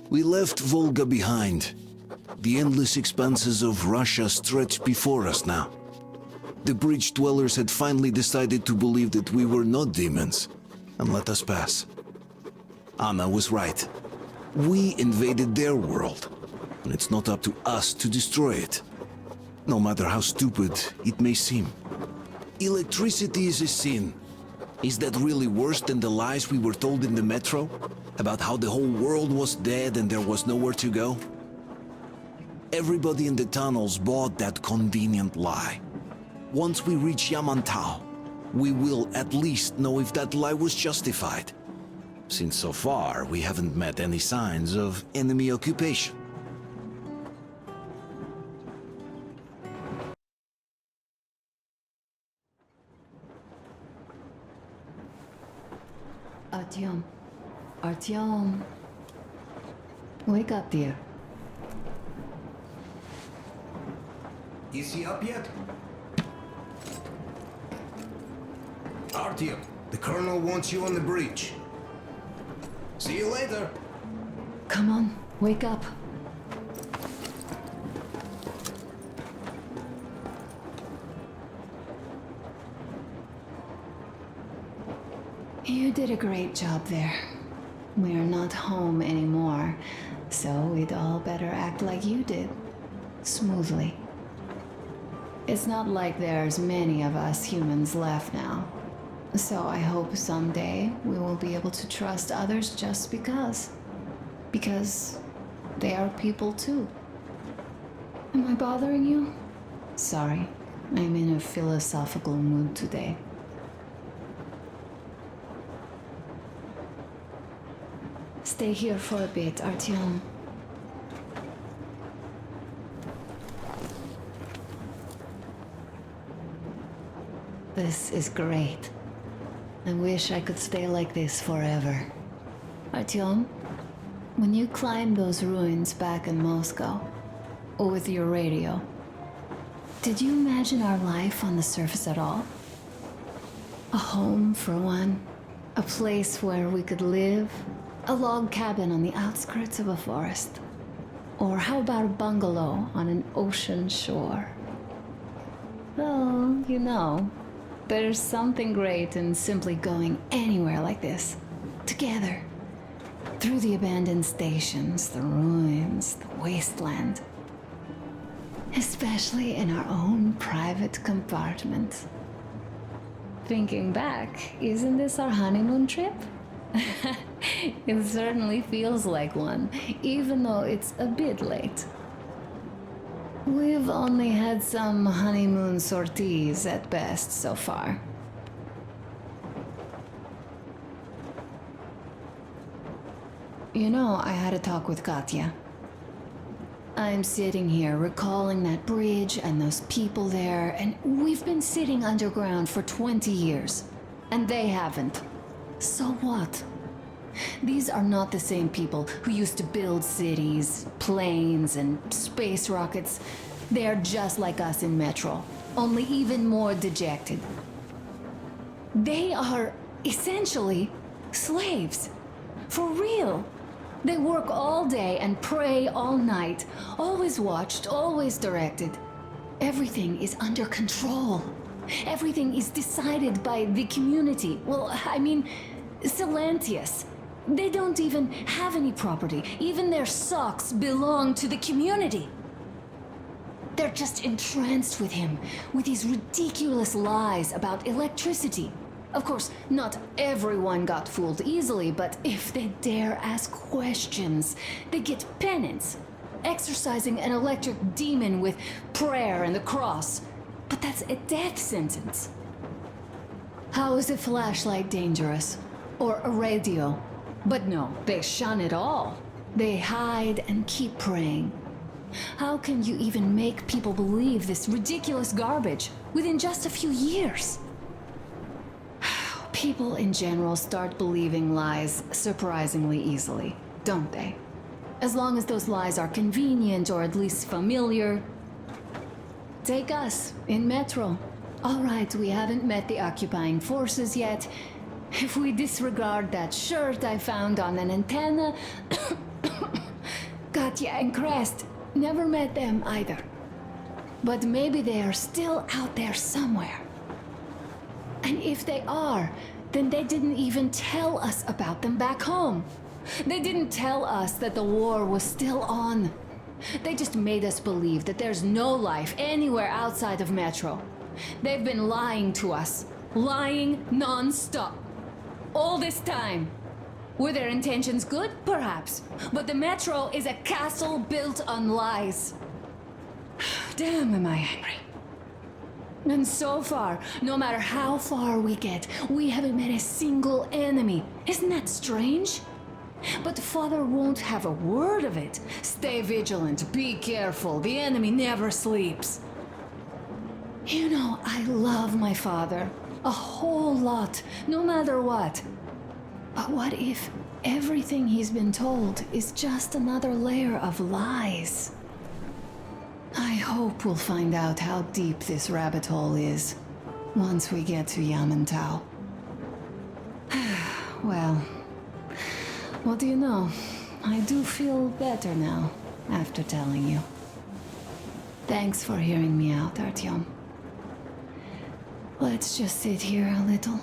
We left Volga behind. The endless expanses of Russia stretched before us now. The bridge dwellers had finally decided to believe that we were not demons and let us pass. Anna was right. We invaded their world, and it's not up to us to destroy it, no matter how stupid it may seem. Electricity is a sin. Is that really worse than the lies we were told in the metro? About how the whole world was dead and there was nowhere to go? Everybody in the tunnels bought that convenient lie. Once we reach Yamantau, we will at least know if that lie was justified. Since so far, we haven't met any signs of enemy occupation. Artyom. Artyom. Wake up, dear. Is he up yet? Artyom, the Colonel wants you on the bridge. See you later. Come on, wake up. You did a great job there. We're not home anymore, so we'd all better act like you did. Smoothly. It's not like there's many of us humans left now. So I hope someday we will be able to trust others just because. Because they are people too. Am I bothering you? Sorry, I'm in a philosophical mood today. Stay here for a bit, Artyom. This is great. I wish I could stay like this forever. Artyom, when you climbed those ruins back in Moscow, or with your radio, did you imagine our life on the surface at all? A home for one, a place where we could live, a log cabin on the outskirts of a forest, or how about a bungalow on an ocean shore? Well, you know, there's something great in simply going anywhere like this, together, through the abandoned stations, the ruins, the wasteland. Especially in our own private compartment. Thinking back, isn't this our honeymoon trip? It certainly feels like one, even though it's a bit late. We've only had some honeymoon sorties at best so far. You know, I had a talk with Katya. I'm sitting here recalling that bridge and those people there, and we've been sitting underground for 20 years, and they haven't. So what? These are not the same people who used to build cities, planes, and space rockets. They are just like us in Metro, only even more dejected. They are essentially slaves. For real. They work all day and pray all night, always watched, always directed. Everything is under control. Everything is decided by the community. Well, I mean, Silantius. They don't even have any property. Even their socks belong to the community. They're just entranced with him, with these ridiculous lies about electricity. Of course, not everyone got fooled easily, but if they dare ask questions, they get penance. Exorcising an electric demon with prayer and the cross. But that's a death sentence. How is a flashlight dangerous? Or a radio? But no, they shun it all. They hide and keep praying. How can you even make people believe this ridiculous garbage within just a few years? People in general start believing lies surprisingly easily, don't they? As long as those lies are convenient or at least familiar. Take us, in Metro. All right, we haven't met the occupying forces yet, If we disregard that shirt I found on an antenna, Katya and Crest, never met them either. But maybe they are still out there somewhere. And if they are, then they didn't even tell us about them back home. They didn't tell us that the war was still on. They just made us believe that there's no life anywhere outside of Metro. They've been lying to us. Lying non-stop. All this time. Were their intentions good? Perhaps. But the Metro is a castle built on lies. Damn, am I angry. And so far, no matter how far we get, we haven't met a single enemy. Isn't that strange? But Father won't have a word of it. Stay vigilant, be careful, the enemy never sleeps. You know, I love my father. A whole lot, no matter what. But what if everything he's been told is just another layer of lies? I hope we'll find out how deep this rabbit hole is once we get to Yamantau. Well, what do you know? I do feel better now after telling you. Thanks for hearing me out, Artyom. Let's just sit here a little.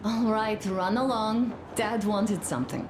All right, run along. Dad wanted something.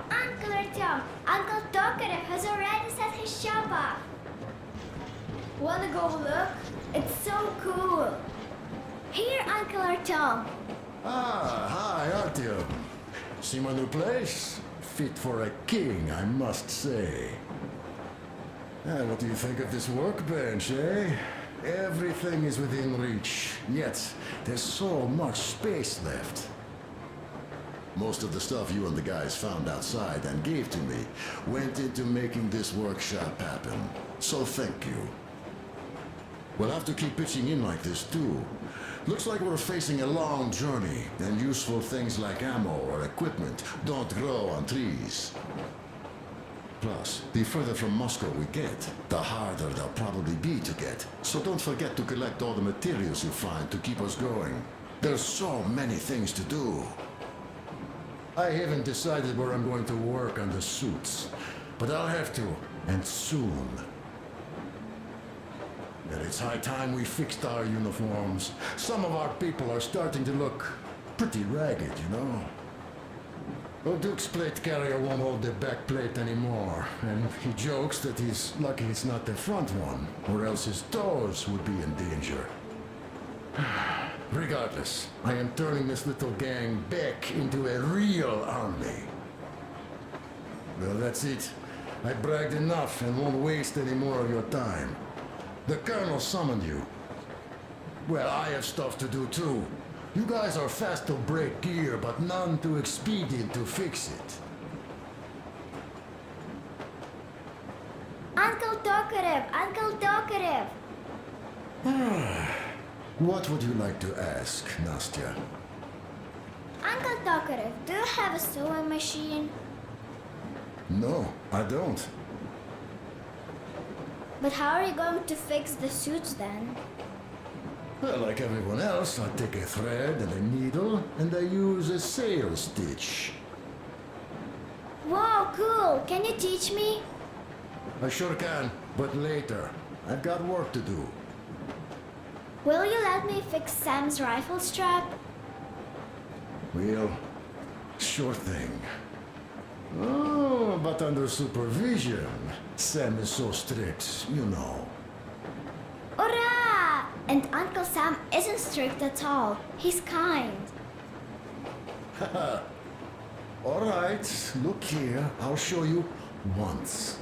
Uncle Artyom, Uncle Tokarev has already set his shop up. Wanna go look? It's so cool. Here, Uncle Artyom. Ah, hi, Artyom. See my new place? Fit for a king, I must say. What do you think of this workbench, eh? Everything is within reach, yet there's so much space left. Most of the stuff you and the guys found outside and gave to me went into making this workshop happen. So thank you. We'll have to keep pitching in like this too. Looks like we're facing a long journey, and useful things like ammo or equipment don't grow on trees. Plus, the further from Moscow we get, the harder they'll probably be to get. So don't forget to collect all the materials you find to keep us going. There's so many things to do. I haven't decided where I'm going to work on the suits, but I'll have to, and soon. And it's high time we fixed our uniforms. Some of our people are starting to look pretty ragged, you know. Duke's plate carrier won't hold the back plate anymore, and he jokes that he's lucky it's not the front one, or else his toes would be in danger. Regardless, I am turning this little gang back into a real army. Well, that's it. I bragged enough and won't waste any more of your time. The Colonel summoned you. Well, I have stuff to do too. You guys are fast to break gear, but none too expedient to fix it. Uncle Tokarev, Uncle Tokarev. What would you like to ask, Nastya? Uncle Tokarev, do you have a sewing machine? No, I don't. But how are you going to fix the suits then? Well, like everyone else, I take a thread and a needle, and I use a sail stitch. Wow, cool! Can you teach me? I sure can, but later. I've got work to do. Will you let me fix Sam's rifle strap? Well, sure thing. Oh, but under supervision. Sam is so strict, you know. Hurrah! And Uncle Sam isn't strict at all. He's kind. All right, look here. I'll show you once.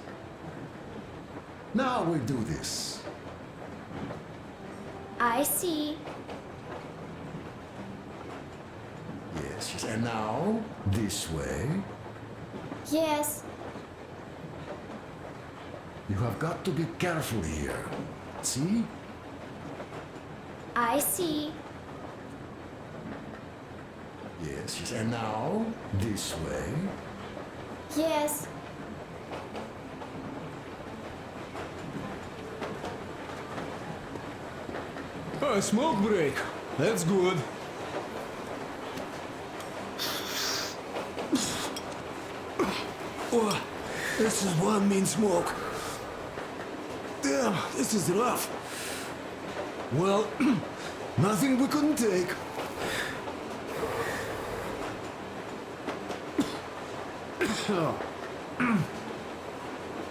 Now we do this. I see. Yes, yes. And now, this way. Yes. You have got to be careful here. See? I see. Yes, yes. And now, this way. Yes. A smoke break. That's good. Oh, this is one mean smoke. Damn, this is rough. Well, nothing we couldn't take.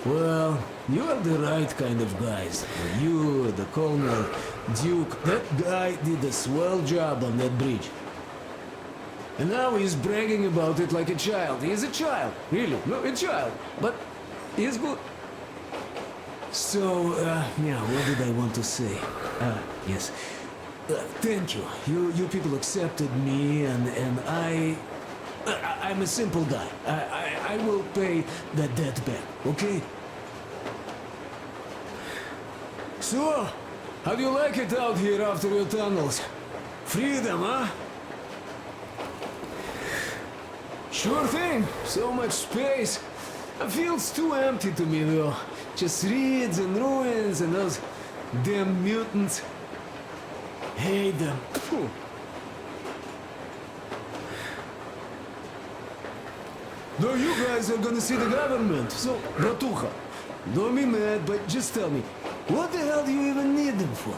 Well, you are the right kind of guys. You, the Colonel, Duke, that guy did a swell job on that bridge. And now he's bragging about it like a child. He's a child, really, no, a child. But he's good. So, yeah, what did I want to say? Yes. Thank you. You people accepted me, and I'm a simple guy. I will pay that debt back, okay? So, how do you like it out here after your tunnels? Freedom, huh? Sure thing. So much space. It feels too empty to me, though. Just reeds and ruins and those damn mutants. Hate them. Phew. No, you guys are gonna see the government. So, Bratuха, don't be mad, but just tell me, what the hell do you even need them for?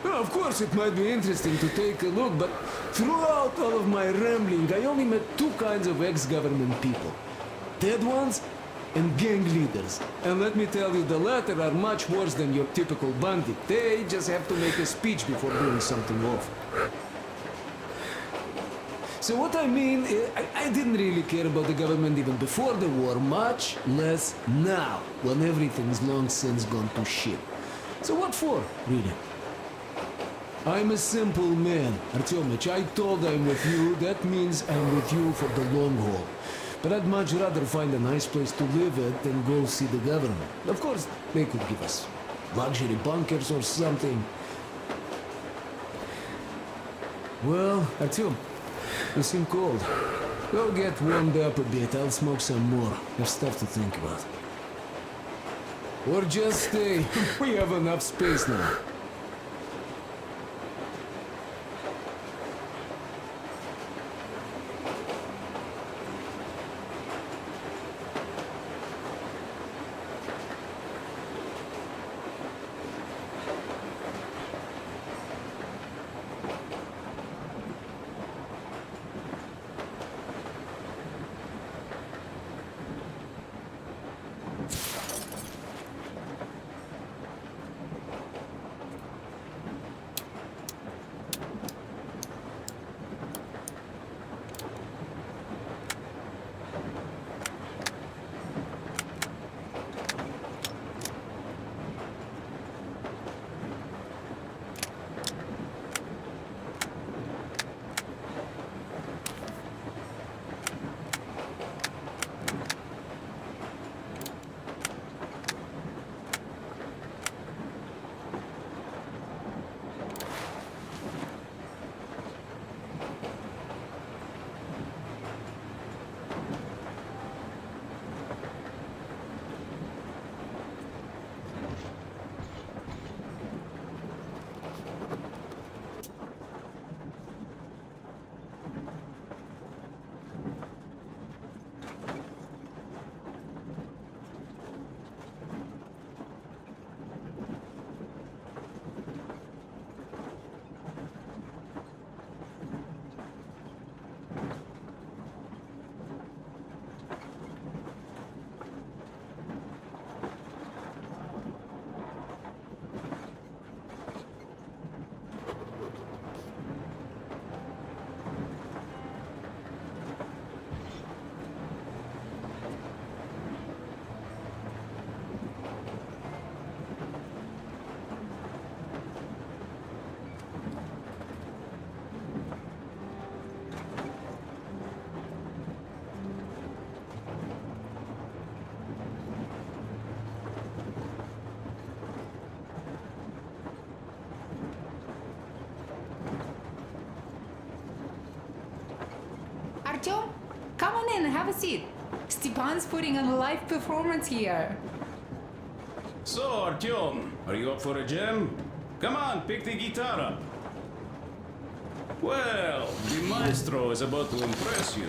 Well, of course, it might be interesting to take a look, but throughout all of my rambling, I only met two kinds of ex-government people. Dead ones and gang leaders. And let me tell you, the latter are much worse than your typical bandit. They just have to make a speech before doing something awful. So what I mean, I didn't really care about the government even before the war, much less now, when everything's long since gone to shit. So what for, really? I'm a simple man, Artyomich. I told I'm with you, that means I'm with you for the long haul. But I'd much rather find a nice place to live at than go see the government. Of course, they could give us luxury bunkers or something. Well, Artyom, you seem cold. Go get warmed up a bit, I'll smoke some more. Have stuff to think about. Or just stay. We have enough space now. Artyom, come on in, have a seat. Stepan's putting on a live performance here. So, Artyom, are you up for a jam? Come on, pick the guitar up. Well, the maestro is about to impress you.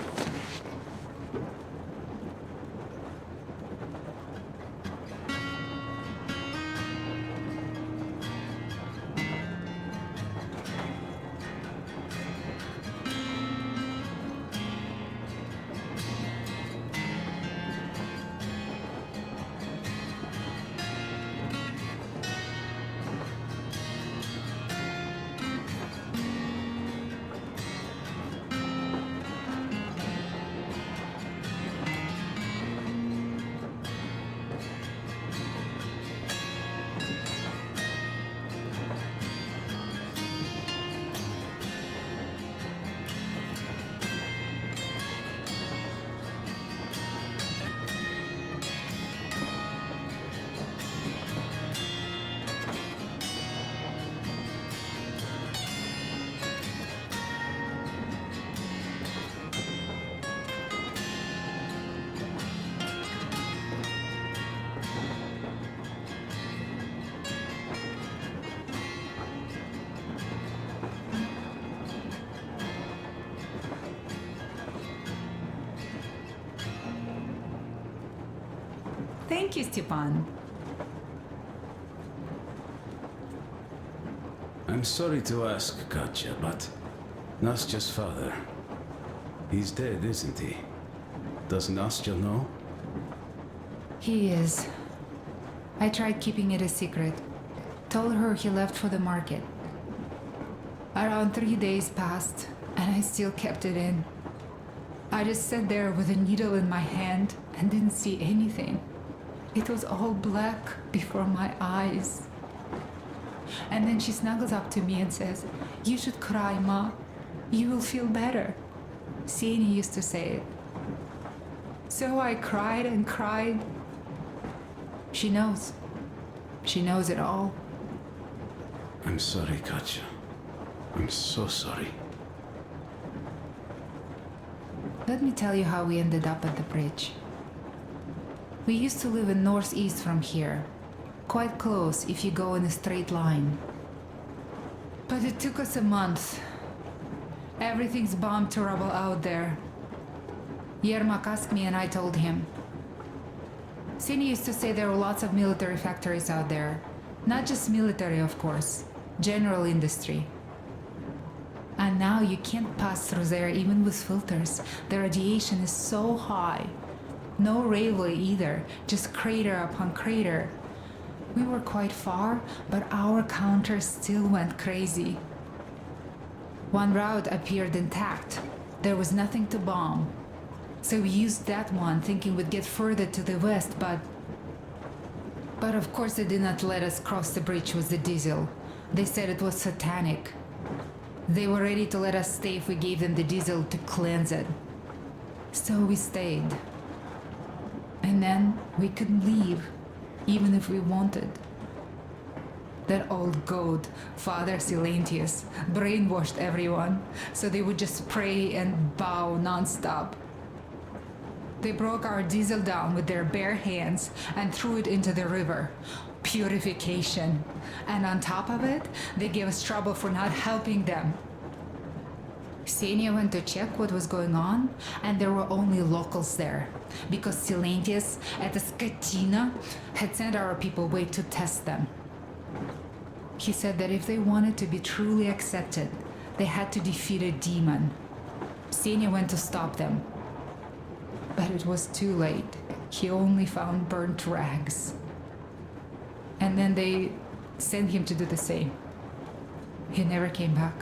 Thank you, Stepan. I'm sorry to ask, Katya, but Nastya's father, he's dead, isn't he? Does Nastya know? He is. I tried keeping it a secret. Told her he left for the market. Around 3 days passed, and I still kept it in. I just sat there with a needle in my hand and didn't see anything. It was all black before my eyes. And then she snuggles up to me and says, "You should cry, Ma. You will feel better." Sini used to say it. So I cried and cried. She knows. She knows it all. I'm sorry, Katya. I'm so sorry. Let me tell you how we ended up at the bridge. We used to live in northeast from here, quite close if you go in a straight line. But it took us a month. Everything's bombed to rubble out there. Yermak asked me and I told him. Sini used to say there were lots of military factories out there. Not just military, of course. General industry. And now you can't pass through there even with filters. The radiation is so high. No railway either, just crater upon crater. We were quite far, but our counter still went crazy. One route appeared intact. There was nothing to bomb. So we used that one, thinking we'd get further to the west, but of course they did not let us cross the bridge with the diesel. They said it was satanic. They were ready to let us stay if we gave them the diesel to cleanse it. So we stayed. And then we couldn't leave, even if we wanted. That old goat, Father Silentius, brainwashed everyone, so they would just pray and bow nonstop. They broke our diesel down with their bare hands and threw it into the river. Purification. And on top of it, they gave us trouble for not helping them. Ksenia went to check what was going on, and there were only locals there, because Silentius at the Skatina had sent our people away to test them. He said that if they wanted to be truly accepted, they had to defeat a demon. Ksenia went to stop them. But it was too late. He only found burnt rags. And then they sent him to do the same. He never came back.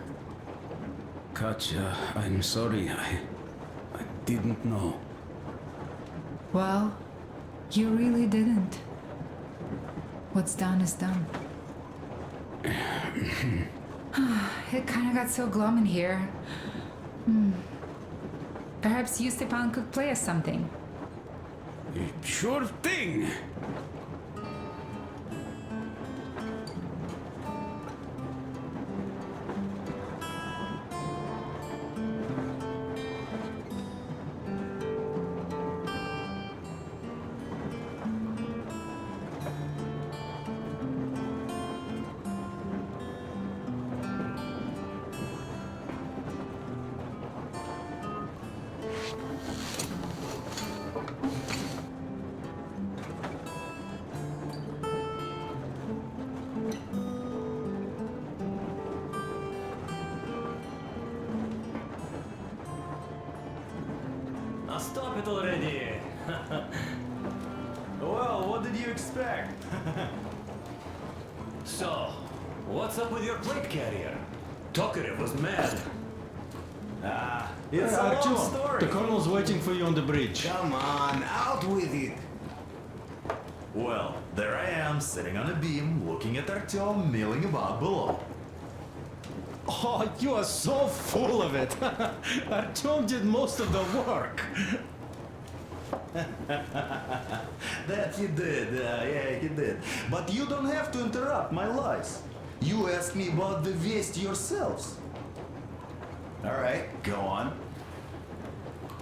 Katya, I'm sorry. I didn't know. Well, you really didn't. What's done is done. It kind of got so glum in here. Perhaps you, Stepan, could play us something. Sure thing. stop it already. Well, what did you expect? So, what's up with your plate carrier? Tokarev was mad. It's a long story. The colonel's waiting for you on the bridge. Come on, out with it. Well, there I am, sitting on a beam, looking at Artyom milling about below. Oh, you are so full of it. Artyom did most of the work. That he did, yeah, he did. But you don't have to interrupt my lies. You asked me about the Vest yourselves. Alright, go on.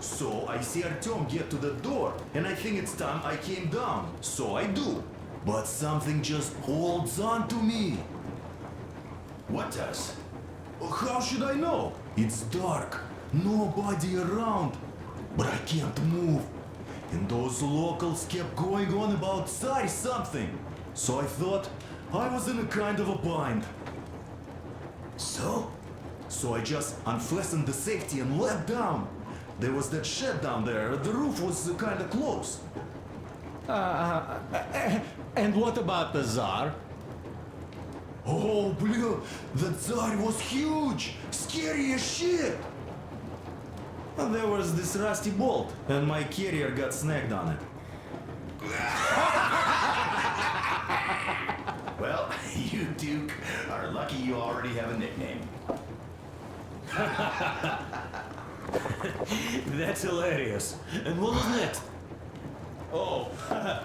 So I see Artyom get to the door, and I think it's time I came down. So I do. But something just holds on to me. What does? How should I know? It's dark, nobody around. But I can't move. And those locals kept going on about Tsar something. So I thought I was in a kind of a bind. So I just unfastened the safety and let down. There was that shed down there. The roof was kind of close. And what about the Tsar? Oh, blue, the Tsar was huge, scary as shit. Well, there was this rusty bolt, and my carrier got snagged on it. Well, you Duke are lucky you already have a nickname. That's hilarious. And what was next? Oh,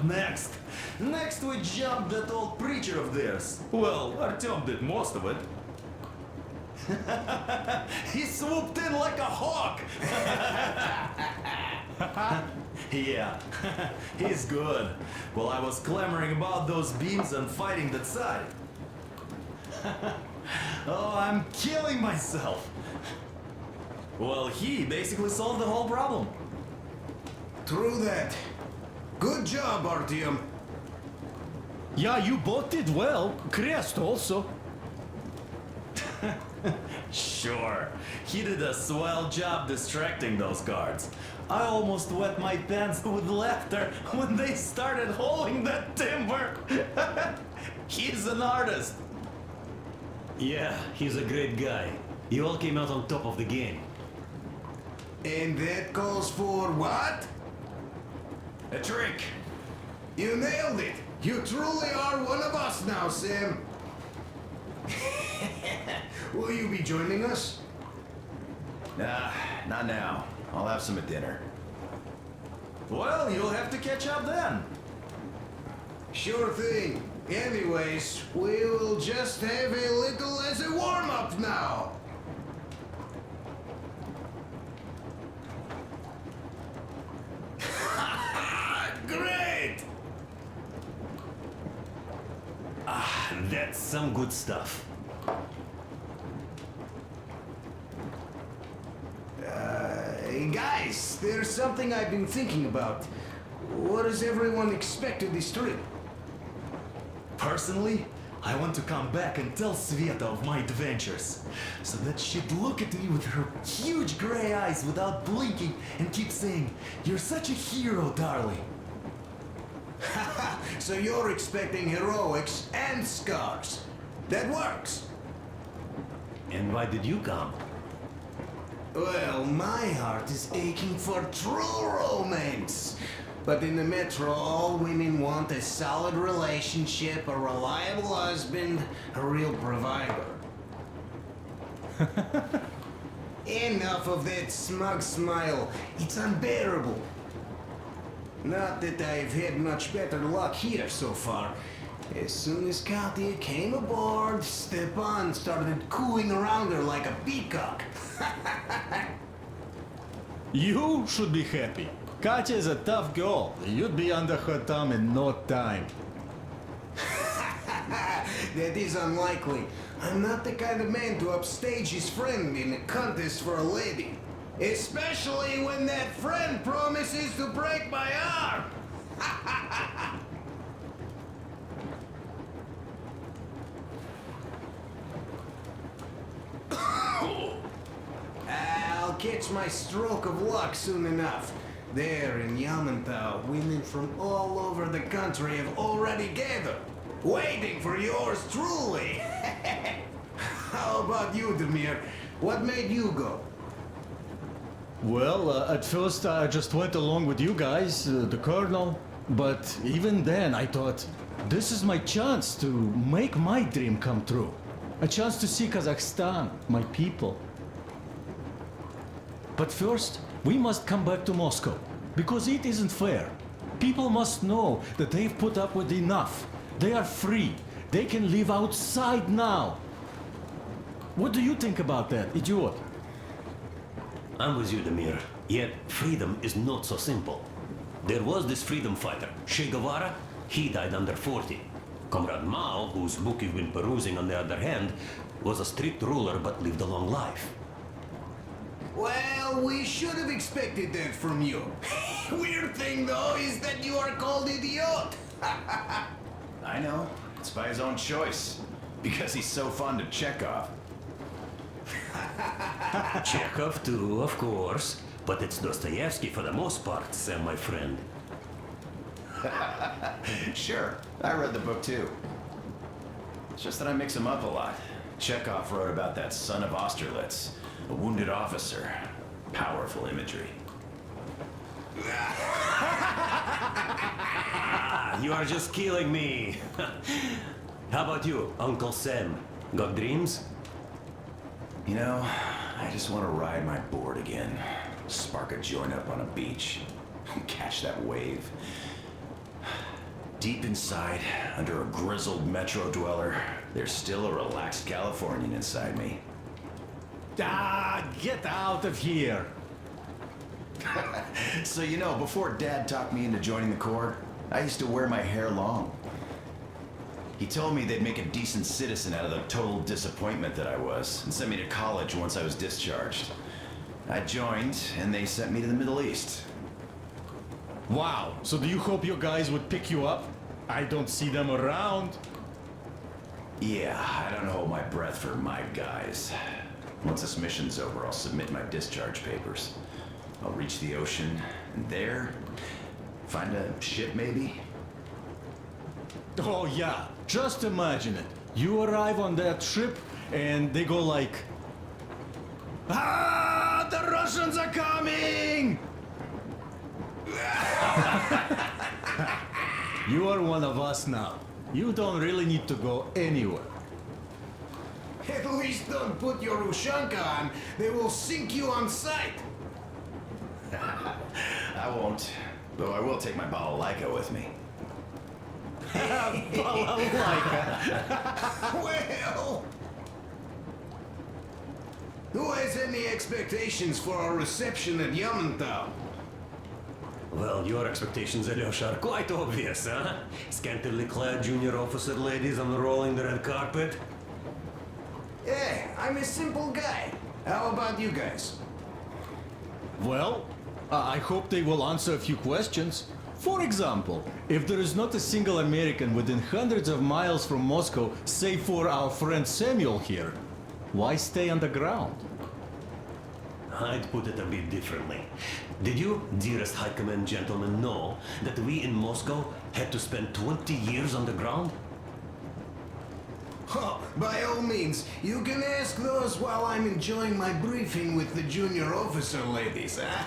next. Next we jumped that old preacher of theirs. Well, Artyom did most of it. He swooped in like a hawk. Yeah, he's good. While I was clamoring about those beams and fighting the Tsar. Oh, I'm killing myself. Well, he basically solved the whole problem. True that. Good job, Artyom. Yeah, you both did well. Crest also. Sure, he did a swell job distracting those guards. I almost wet my pants with laughter when they started hauling that timber. He's an artist. Yeah, he's a great guy. You all came out on top of the game. And that calls for what? A drink. You nailed it. You truly are one of us now, Sam. Will you be joining us? Nah, not now. I'll have some at dinner. Well, you'll have to catch up then. Sure thing. Anyways, we will just have a little as a warm-up now. Great! That's some good stuff. Hey guys, there's something I've been thinking about. What does everyone expect of this trip? Personally, I want to come back and tell Sveta of my adventures, so that she'd look at me with her huge gray eyes without blinking and keep saying, "You're such a hero, darling." So you're expecting heroics and scars. That works. And why did you come? Well, my heart is aching for true romance. But in the metro, all women want a solid relationship, a reliable husband, a real provider. Enough of that smug smile. It's unbearable. Not that I've had much better luck here so far. As soon as Katya came aboard, Stepan started cooing around her like a peacock. You should be happy. Katya is a tough girl. You'd be under her thumb in no time. That is unlikely. I'm not the kind of man to upstage his friend in a contest for a lady. Especially when that friend promises to break my arm. I'll catch my stroke of luck soon enough. There in Yamantau, women from all over the country have already gathered, waiting for yours truly. How about you, Demir? What made you go? Well, at first I just went along with you guys, the colonel. But even then I thought, this is my chance to make my dream come true. A chance to see Kazakhstan, my people. But first, we must come back to Moscow, because it isn't fair. People must know that they've put up with enough. They are free. They can live outside now. What do you think about that, idiot? I'm with you, Demir. Yet, freedom is not so simple. There was this freedom fighter, Che Guevara. He died under 40. Comrade Mao, whose book you've been perusing on the other hand, was a strict ruler but lived a long life. Well, we should have expected that from you. Weird thing, though, is that you are called idiot. I know. It's by his own choice. Because he's so fond of Chekhov. Chekhov too, of course. But it's Dostoevsky for the most part, Sam, my friend. Sure, I read the book too. It's just that I mix them up a lot. Chekhov wrote about that son of Austerlitz, a wounded officer. Powerful imagery. You are just killing me. How about you, Uncle Sam? Got dreams? You know, I just want to ride my board again. Spark a joint up on a beach. Catch that wave. Deep inside, under a grizzled metro dweller, there's still a relaxed Californian inside me. Ah, get out of here. So you know, before Dad talked me into joining the Corps, I used to wear my hair long. He told me they'd make a decent citizen out of the total disappointment that I was, and sent me to college once I was discharged. I joined, and they sent me to the Middle East. Wow, so do you hope your guys would pick you up? I don't see them around. Yeah, I don't hold my breath for my guys. Once this mission's over, I'll submit my discharge papers. I'll reach the ocean, and there, find a ship maybe? Oh yeah, just imagine it. You arrive on that ship, and they go like... Ah, the Russians are coming! You are one of us now. You don't really need to go anywhere. At least don't put your Ushanka on. They will sink you on sight. I won't, though I will take my balalaika with me. Well... Who has any expectations for our reception at Yamantau? Well, your expectations, Alyosha, are quite obvious, huh? Scantily clad junior officer ladies unrolling the red carpet. Hey, I'm a simple guy. How about you guys? Well, I hope they will answer a few questions. For example, if there is not a single American within hundreds of miles from Moscow, save for our friend Samuel here, why stay underground? I'd put it a bit differently. Did you, dearest High Command gentlemen, know that we in Moscow had to spend 20 years underground? Oh, by all means, you can ask those while I'm enjoying my briefing with the junior officer ladies, huh?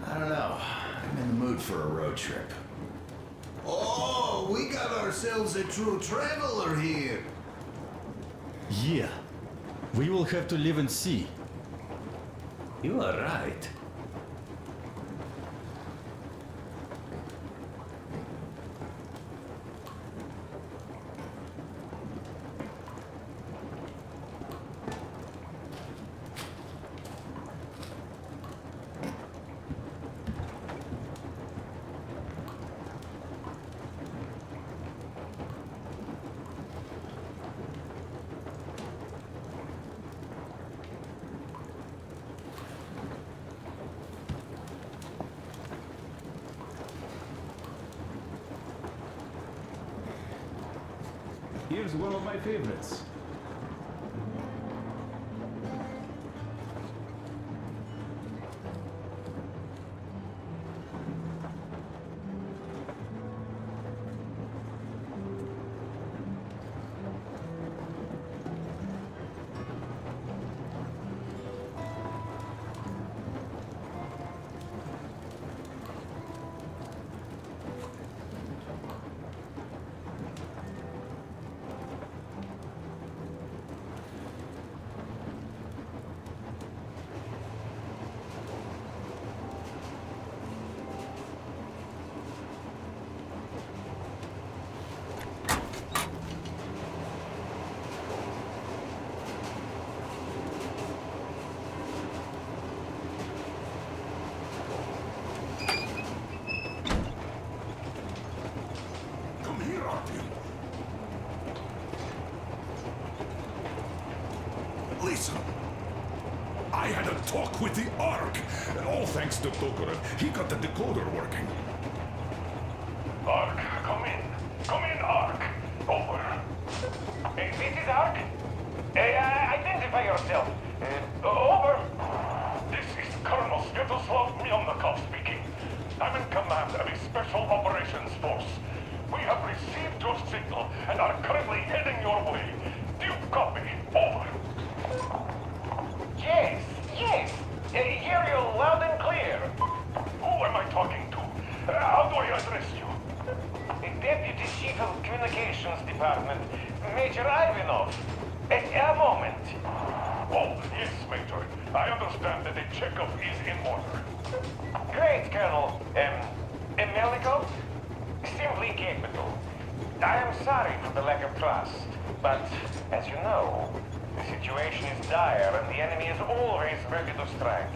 I don't know. I'm in the mood for a road trip. Oh, we got ourselves a true traveler here. Yeah, we will have to live and see. You are right. Here's one of my favorites. person. I had a talk with the Ark. All thanks to Tokarev. He got the decoder working. Ark, come in. Come in, Ark. Over. This is Ark. Identify yourself. Over. This is Colonel Svetoslav Mylnikov speaking. I'm in command of a Special Operations Force. We have received your signal and are currently heading your way. Do you copy? Over. Yes. Hear you loud and clear. Who am I talking to? How do I address you? Deputy Chief of Communications Department, Major Ivanov. A moment. Oh, yes, Major. I understand that the checkup is in order. Great, Colonel. Melnikov? Simply capital. I am sorry for the lack of trust, but as you know, the situation is dire and the enemy is always ready to strike.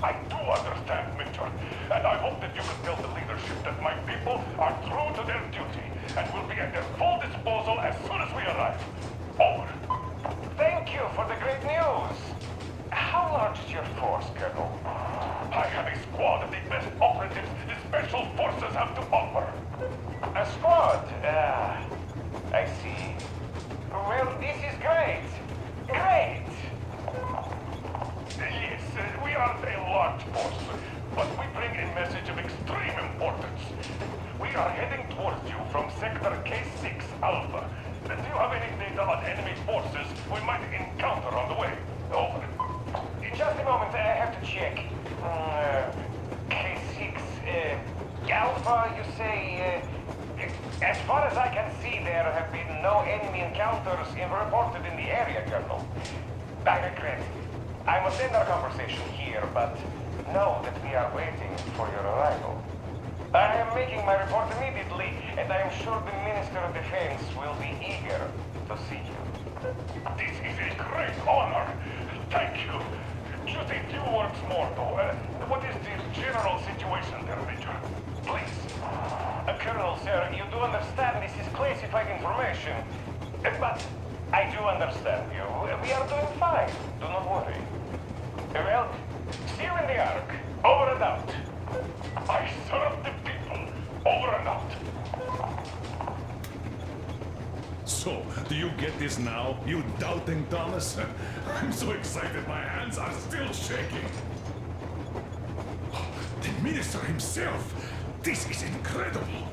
I do understand, Major, and I hope that you can tell the leadership that my people are true to their duty and will be at their full disposal as soon as we arrive. Over. Thank you for the great news. How large is your force, Colonel? I have a squad of the best operatives the Special Forces have to offer. A squad? I see. Well, this is great. Great! Yes, we aren't a large force, but we bring a message of extreme importance. We are heading towards you from Sector K6 Alpha. Do you have any data on enemy forces we might encounter on the way? Over. Just a moment, I have to check. K6, Alpha, you say... as far as I can see, there have been no enemy encounters reported in the area, Colonel. I regret. I must end our conversation here, but know that we are waiting for your arrival. I am making my report immediately, and I am sure the Minister of Defense will be eager to see you. This is a great honor. Thank you. Just a few words more, though. What is the general situation there, Major? Please. Colonel, sir, you do understand this is classified information. But I do understand you. We are doing fine. Do not worry. Well, see you in the Ark. Over and out. I serve the people. Over and out. So, do you get this now, you doubting Thomas? I'm so excited my hands are still shaking. The Minister himself! This is incredible!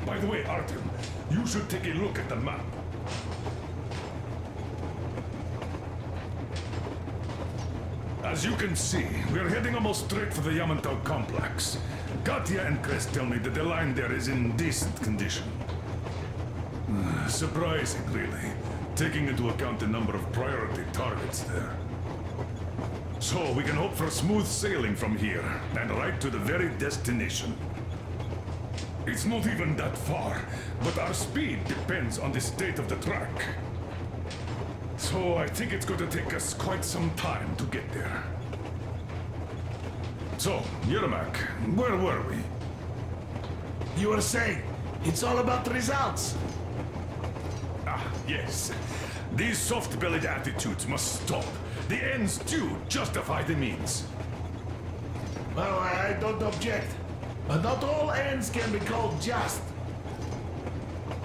By the way, Artyom, you should take a look at the map. As you can see, we're heading almost straight for the Yamantau complex. Katya and Krest tell me that the line there is in decent condition. Surprising, really, taking into account the number of priority targets there. So we can hope for smooth sailing from here, and right to the very destination. It's not even that far, but our speed depends on the state of the track. So I think it's going to take us quite some time to get there. So, Yermak, where were we? You were saying, it's all about the results. Ah, yes. These soft-bellied attitudes must stop. The ends do justify the means. Well, I don't object. But not all ends can be called just.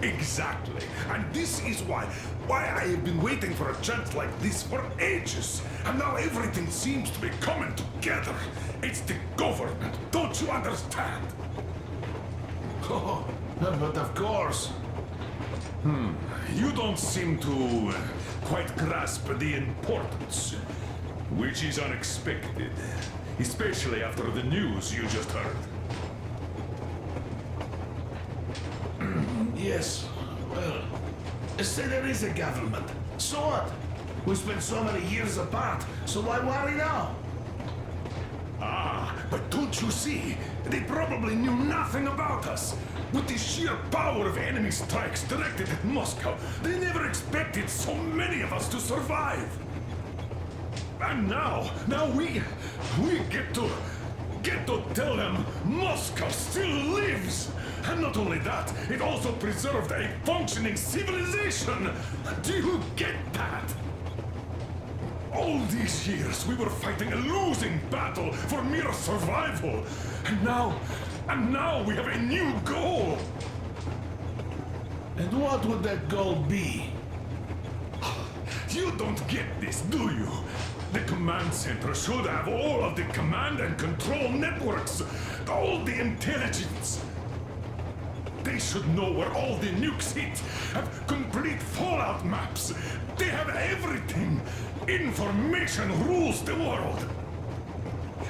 Exactly. And this is why I have been waiting for a chance like this for ages. And now everything seems to be coming together. It's the government. Don't you understand? Oh, but of course. You don't seem to quite grasp the importance, which is unexpected, especially after the news you just heard. Yes. Well, say there is a government. So what? We spent so many years apart, so why worry now? Ah, but don't you see? They probably knew nothing about us. With the sheer power of enemy strikes directed at Moscow, they never expected so many of us to survive. And now we get to tell them Moscow still lives. And not only that, it also preserved a functioning civilization. Do you get that? All these years we were fighting a losing battle for mere survival. And now we have a new goal. And what would that goal be? You don't get this, do you? The command center should have all of the command and control networks, all the intelligence. They should know where all the nukes hit, have complete fallout maps. They have everything. Information rules the world.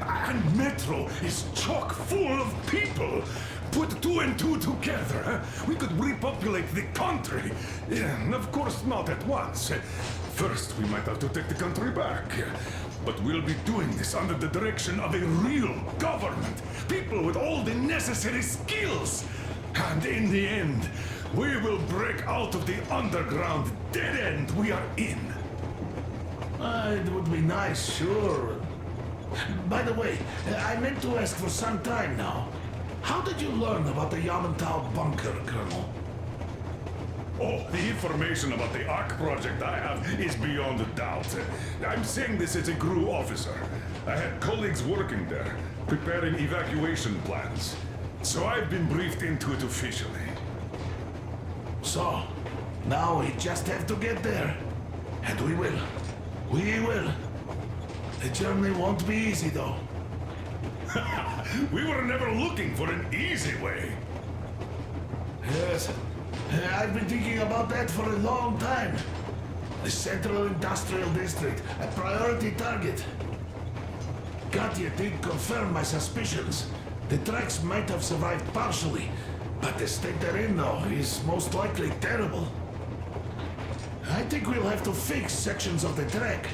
And Metro is chock full of people. Put two and two together, we could repopulate the country. Of course, not at once. First, we might have to take the country back. But we'll be doing this under the direction of a real government. People with all the necessary skills. And in the end, we will break out of the underground dead end we are in. It would be nice, sure. By the way, I meant to ask for some time now. How did you learn about the Yamantau bunker, Colonel? Oh, the information about the ARC project I have is beyond a doubt. I'm saying this as a GRU officer. I had colleagues working there, preparing evacuation plans. So I've been briefed into it officially. So, now we just have to get there. And we will. We will. The journey won't be easy, though. We were never looking for an easy way. Yes, I've been thinking about that for a long time. The Central Industrial District, a priority target. Katya did confirm my suspicions. The tracks might have survived partially, but the state they're in now is most likely terrible. I think we'll have to fix sections of the track.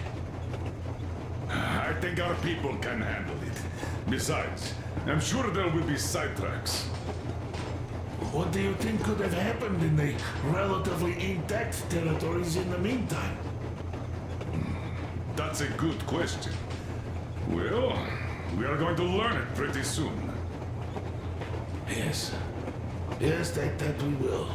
I think our people can handle it. Besides, I'm sure there will be sidetracks. What do you think could have happened in the relatively intact territories in the meantime? That's a good question. Well, we are going to learn it pretty soon. Yes. Yes, that we will.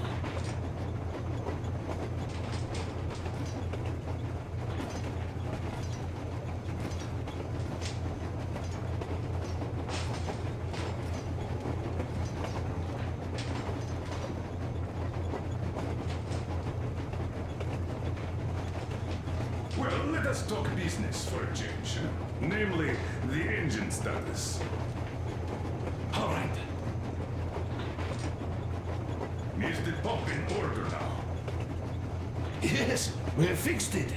Well, let us talk business for a change. Namely, the engine status. All right. Is the pump in order now? Yes, we have fixed it.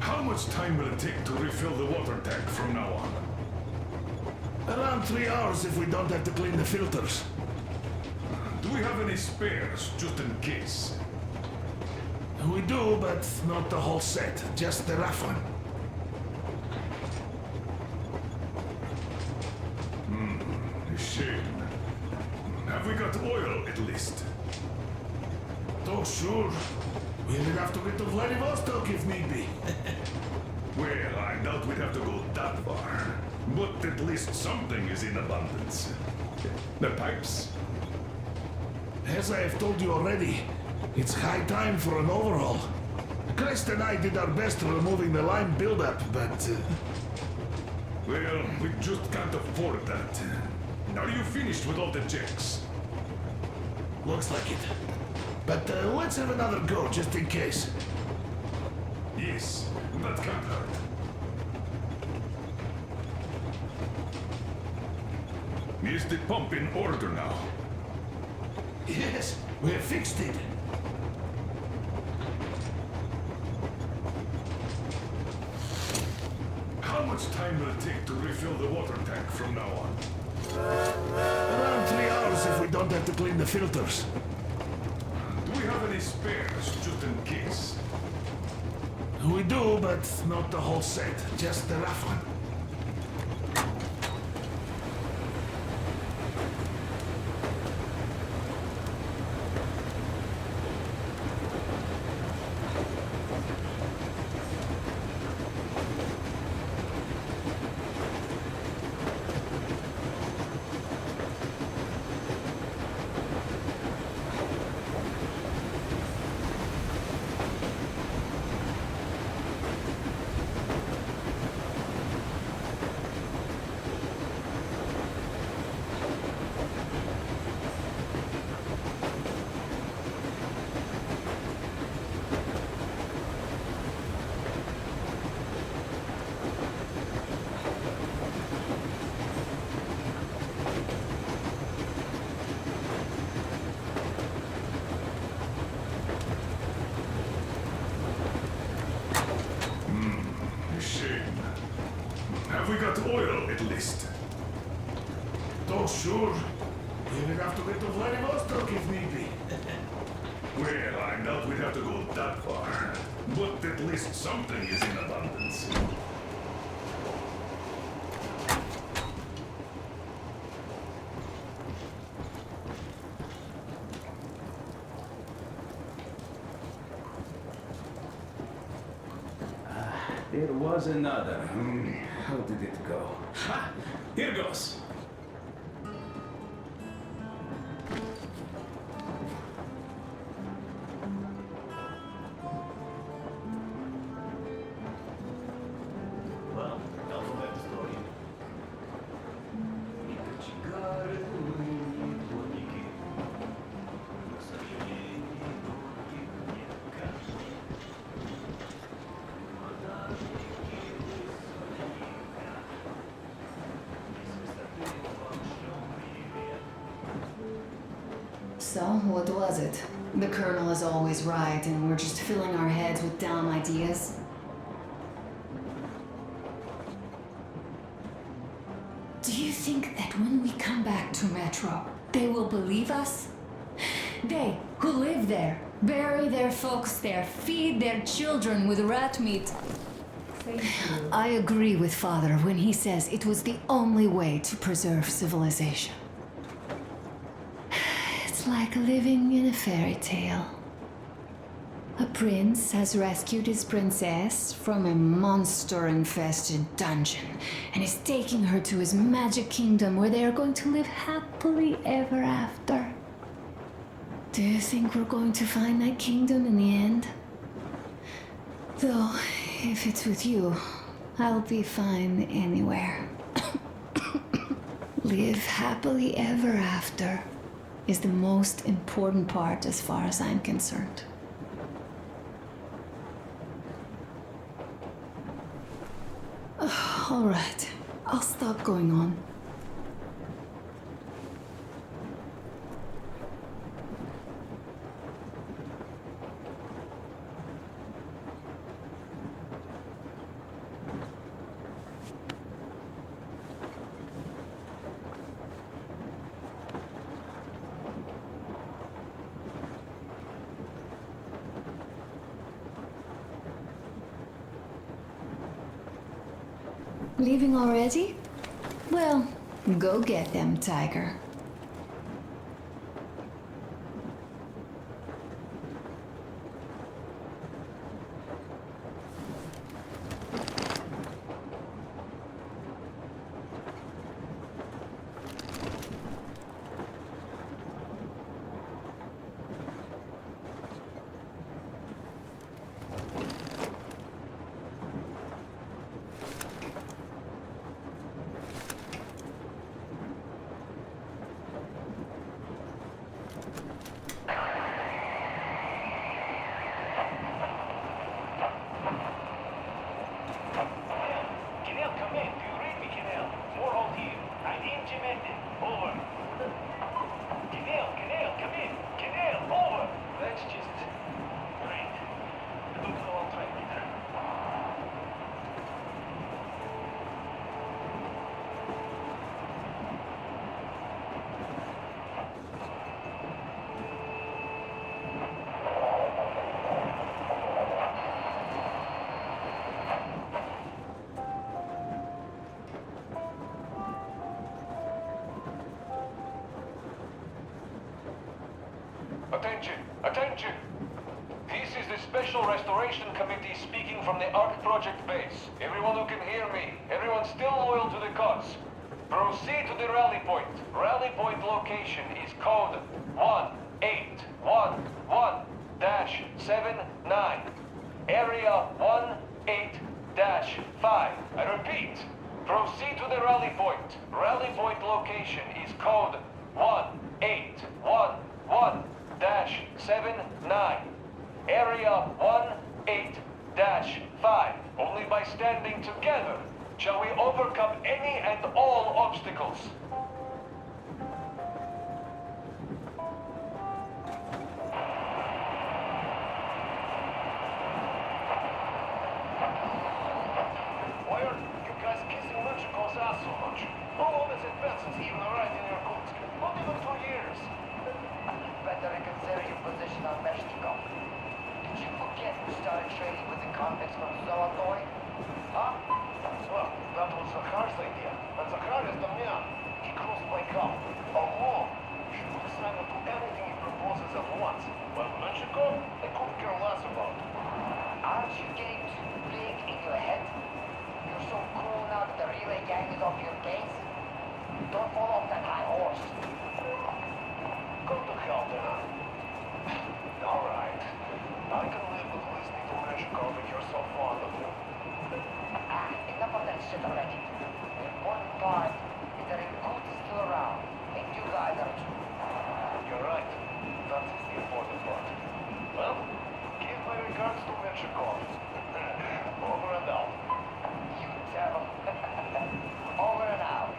How much time will it take to refill the water tank from now on? Around 3 hours if we don't have to clean the filters. Do we have any spares, just in case? We do, but not the whole set, just the rough one. A shame. Have we got oil, at least? Oh, sure. We'll have to get to Vladivostok if need be. Well, I doubt we'd have to go that far. But at least something is in abundance. The pipes. As I have told you already, it's high time for an overhaul. Crest and I did our best removing the line buildup, but... Well, we just can't afford that. Are you finished with all the checks? Looks like it. But let's have another go, just in case. Yes, that can't hurt. Is the pump in order now? Yes, we have fixed it. How much time will it take to refill the water tank from now on? Around 3 hours if we don't have to clean the filters. Do we have any spares, just in case? We do, but not the whole set, just the rough one. sure. Even have to get to Vladivostok if need be. Well, I doubt we'd have to go that far. But at least something is in abundance. There was another. How did it go? Ha! Here goes. Well, alphabet story. So, what was it? The Colonel is always right, and we're just filling our heads with dumb ideas? Do you think that when we come back to Metro, they will believe us? They, who live there, bury their folks there, feed their children with rat meat. I agree with Father when he says it was the only way to preserve civilization. It's like living in a fairy tale. A prince has rescued his princess from a monster-infested dungeon and is taking her to his magic kingdom where they are going to live happily ever after. Do you think we're going to find that kingdom in the end? Though, if it's with you, I'll be fine anywhere. Live happily ever after is the most important part as far as I'm concerned. All right, I'll stop going on. Leaving already? Well, go get them, Tiger. Attention! Attention! This is the Special Restoration Committee speaking from the ARC Project base. Everyone who can hear me, everyone still loyal to the cause, proceed to the rally point. Rally point location is code 1811-79. Area 18-5. I repeat, proceed to the rally point. Rally point location is code 1811-79. Area 18-5. Only by standing together shall we overcome any and all obstacles. Why are you guys kissing Luchiko's ass so much? Who all this advances even right in your cult? you getting too big in your head? You're so cool now that the relay gang is off your case? Don't fall off that high horse. Go to hell, then. Alright. I can live with listening to Menshikov if you're so fond of him. Enough of that shit already. The important part is that Irkutsk is still around, and you guys are too. You're right. That is the important part. Well, give my regards to Menshikov. Over and out. You devil. Over and out.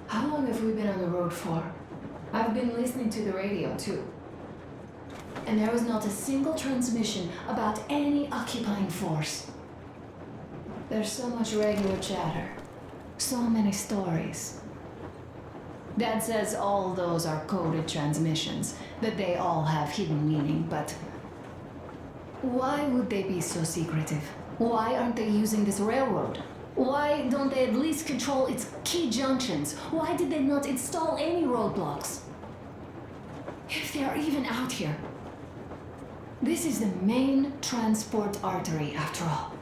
How long have we been on the road for? I've been listening to the radio too. And there was not a single transmission about any occupying force. There's so much regular chatter. So many stories. Dad says all those are coded transmissions, that they all have hidden meaning, but why would they be so secretive? Why aren't they using this railroad? Why don't they at least control its key junctions? Why did they not install any roadblocks? If they are even out here. This is the main transport artery, after all.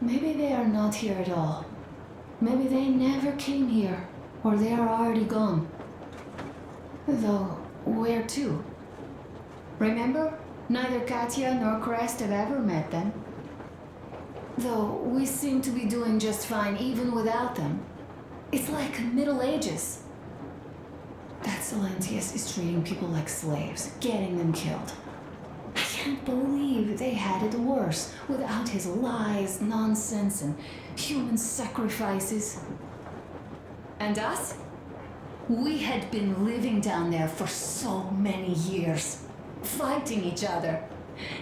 Maybe they are not here at all. Maybe they never came here, or they are already gone. Though, where to? Remember? Neither Katya nor Crest have ever met them. Though we seem to be doing just fine even without them. It's like Middle Ages. That Silentius is treating people like slaves, getting them killed. I can't believe they had it worse without his lies, nonsense, and human sacrifices. And us? We had been living down there for so many years, fighting each other,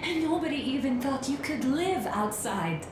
and nobody even thought you could live outside.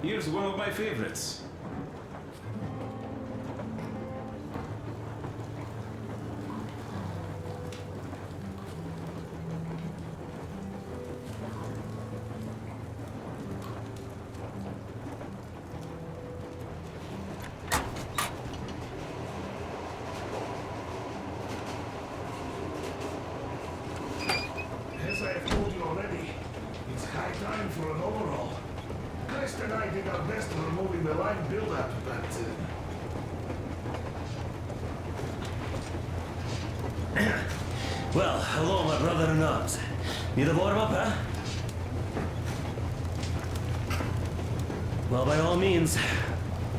Here's one of my favorites. As I have told you already, it's high time for an overhaul. Christ and I did our best in removing the line buildup, but... Well, hello, my brother-in-arms. Need a warm-up, huh? Well, by all means,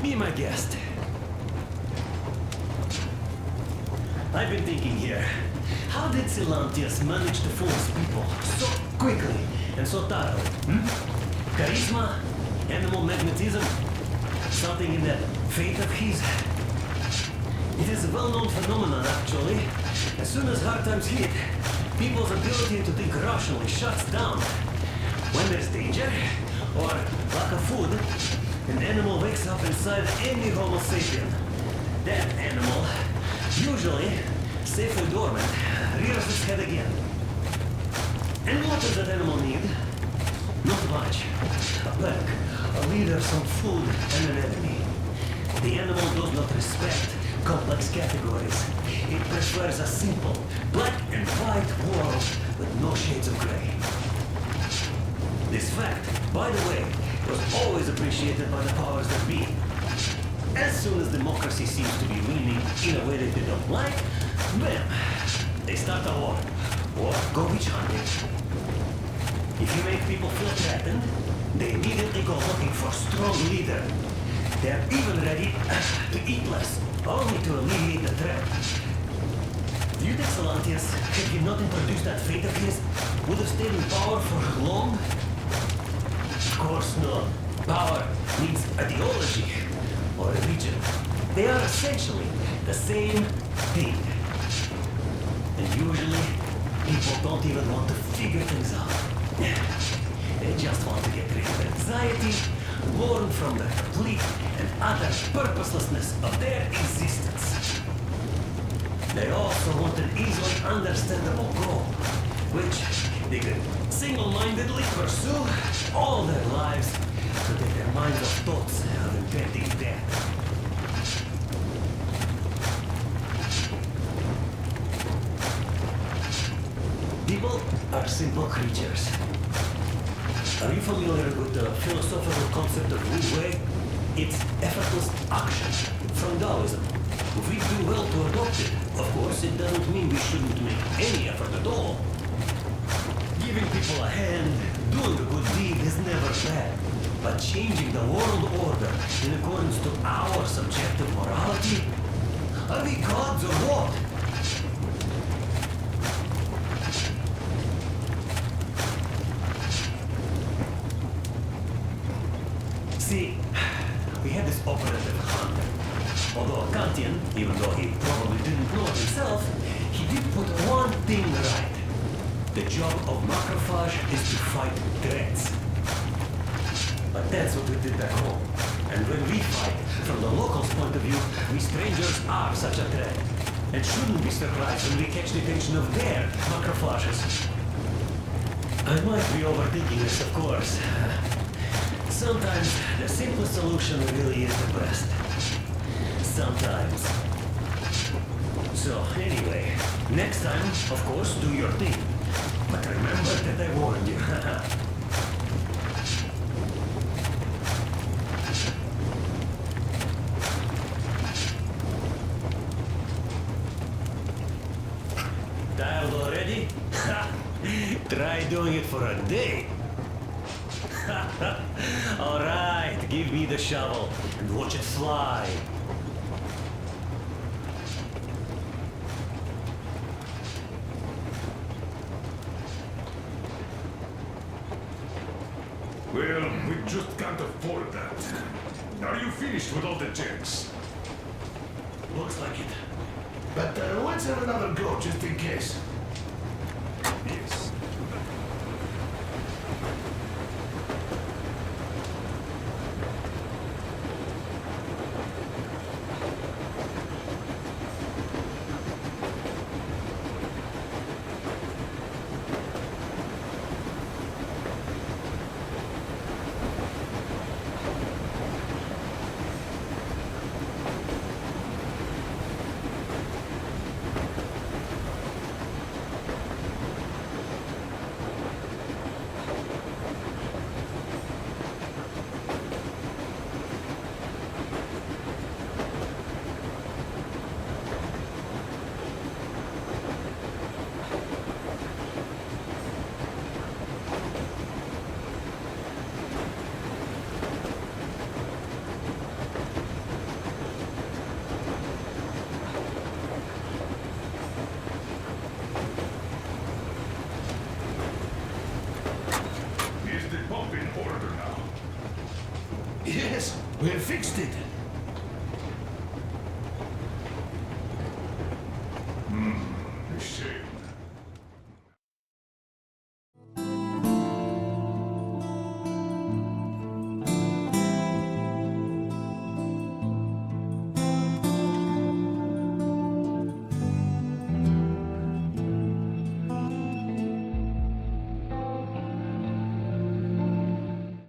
be my guest. I've been thinking here, how did Silantius manage to fool his people so quickly and so thoroughly? Charisma? Animal magnetism? Something in that faith of his? It is a well-known phenomenon, actually. As soon as hard times hit, people's ability to think rationally shuts down. When there's danger, or lack of food, an animal wakes up inside any Homo sapien. That animal, usually safely dormant, rears its head again. And what does that animal need? Not much. A pack, a leader, some food, and an enemy. The animal does not respect complex categories. It prefers a simple, black and white world with no shades of gray. This fact, by the way, was always appreciated by the powers that be. As soon as democracy seems to be leaning in a way that they don't like, bam, they start a war, or go witch hunting. If you make people feel threatened, they immediately go looking for a strong leader. They're even ready to eat less, only to alleviate the threat. Do you think Silantius, had he not introduced that fate of his, would have stayed in power for long? Of course not. Power needs ideology or religion. They are essentially the same thing. And usually, people don't even want to figure things out. They just want to get rid of anxiety, learn from the complete and utter purposelessness of their existence. They also want an easily understandable goal, which they could single-mindedly pursue all their lives to take their minds off thoughts of impending death. People are simple creatures. Are you familiar with the philosophical concept of Wu Wei? It's effortless action from Taoism. If we do well to adopt it, of course, it doesn't mean we shouldn't make any effort at all. Giving people a hand, doing a good deed is never bad. But changing the world order in accordance to our subjective morality? Are we gods or what? See, we had this operative hunter. Although a Kantian, even though he probably didn't know it himself, he did put one thing right. The job of macrophage is to fight threats. But that's what we did back home. And when we fight, from the locals' point of view, we strangers are such a threat. And shouldn't be surprised when we catch the attention of their macrophages. I might be overthinking this, of course. Sometimes the simplest solution really is the best. Sometimes. So, anyway, next time, of course, do your thing. But remember that I warned you. Tired already? Try doing it for a day. All right, give me the shovel and watch it fly. Well, we just can't afford that. Are you finished with all the checks? Looks like it. But let's have another go, just in case.